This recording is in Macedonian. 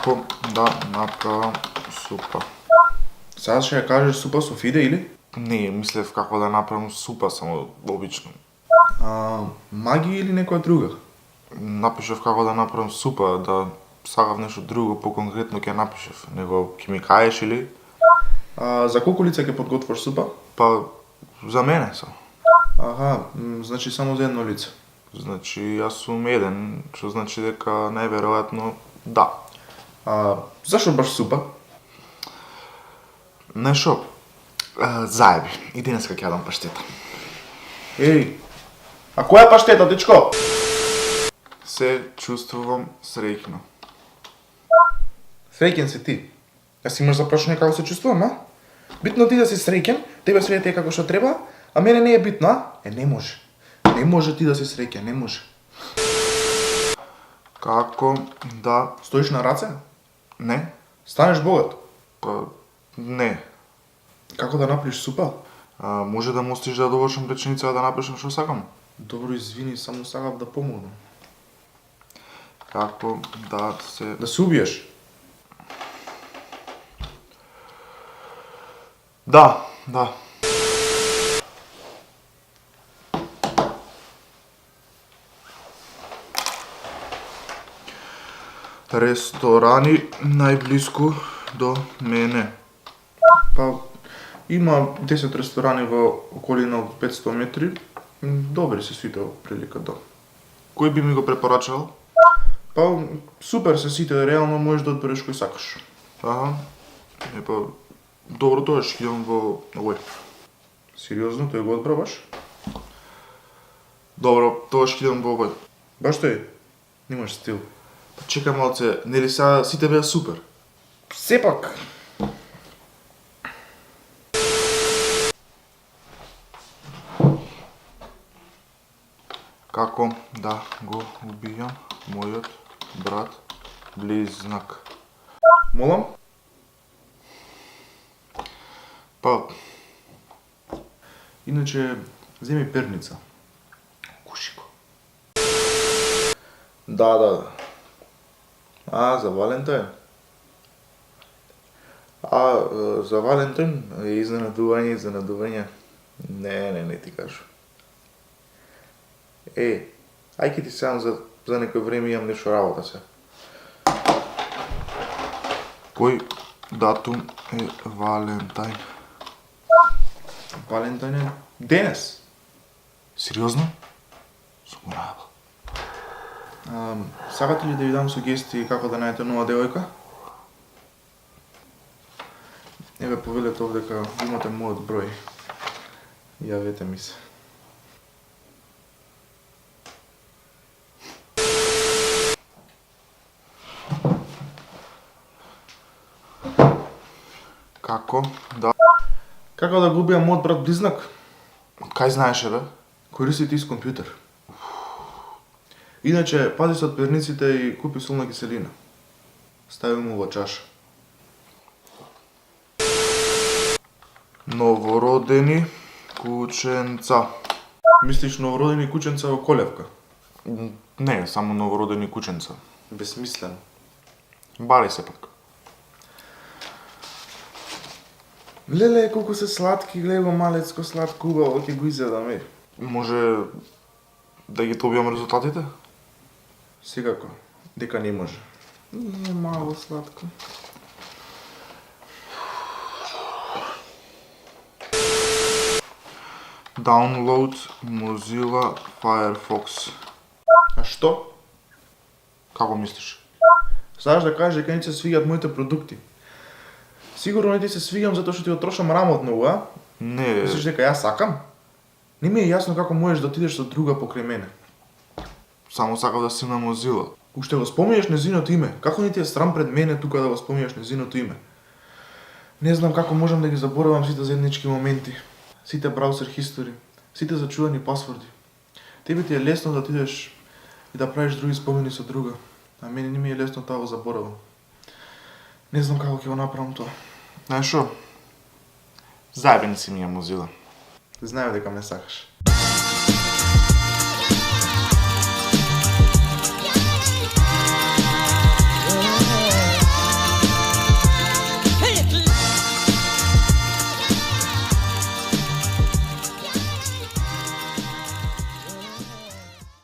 Како да направам супа? Сега ще ја кажеш супа со фиде или? Не, мислев како да направам супа, само обично. Маги или некоја друга? Напишав како да направам супа, да сакав нешто друго, поконкретно ќе напишав. Него ќе ми кажеш или? За колку лица ќе подготвиш супа? Па, за мене само. Значи само за едно лице. Значи, јас сум еден, што значи дека најверојатно да. Зашо баш супа? Нешто, заеби, и денеска ќе јадам паштета. Еј, а која паштета, дечко? Се чувствувам среќно. Среќен си ти. Јас имаш за прашање како се чувствувам, а? Битно ти да си среќен, тебе све те како што треба, а мене не е битно, а? Не може. Не може ти да си среќен, не може. Како да... Стоиш на раце? Не? Станеш богат? Па, не. Како да направиш супа? Може да му остиш да довршам реченица да напишам што сакам? Добро, извини, само сакав да помогнам. Како да се... Да се убиеш? Да. Ресторани најблиску до мене. Па, има 10 ресторани во околина од 500 метри. Добри се сите во прилика, да. Кој би ми го препорачал? Па, супер се сите, реално можеш да одбереш кој сакаш. Добро, тоа ќе идам во овој. Сериозно, тој го одбраваш? Добро, тоа ќе идам во овој. Баш тој? Немаш стил. Па чекај малце, нели сега сите беа супер? Сепак. Како да го убијам мојот брат близнак? Молам? Па, Иначе, земи перница. Куши го. да. За Валентин? За Валентин? Изненадување. Не ти кажу. Ајде ти сам за некој време имам нешто работа се. Кој датум е Валентин? Валентин е денес. Сериозно? Сум го најавил. Сакате ли да ви дам сугестии како да најдете нова девојка? Еве повелете овде дека имате мојот број. Јавете ми се. Како да... Како да го убијам мојот брат близнак? Кај знаеше, бе? Користи ти с компјутер. Иначе, пази се од перниците и купи солна киселина. Стави му во чаша. Новородени кученца. Мислиш новородени кученца во колевка? Не, само новородени кученца. Безсмислено. Бали се пак. Леле, колку се сладки, гледа го малецко сладко убаво, ќе го изедам, Може да ги добијам резултатите? Секако, дека не може. Не е мало сладко. Download Mozilla Firefox. А што? Како мислиш? Сакаш да кажеш дека не ти се свиѓаат моите продукти? Сигурно не ти се свиѓам затоа што ти отрошам рамот многу, а? Не. Мислиш дека јас сакам? Не ми е јасно како можеш да отидеш со друга покрај мене. Само сакав да си на Mozilla. Уште го спомнеш незиното име. Како не ти е срам пред мене тука да го спомнеш незиното име? Не знам како можам да ги заборавам сите заеднички моменти. Сите браузер хистори, сите зачувани пасворди. Тебе ти е лесно да отидеш и да правиш други спомени со друга, а мене не ми е лесно тоа го заборавам. Не знам како ќе го направам тоа. Знаеш шо? Заебен си ми е Mozilla. Знаев дека ме сакаш.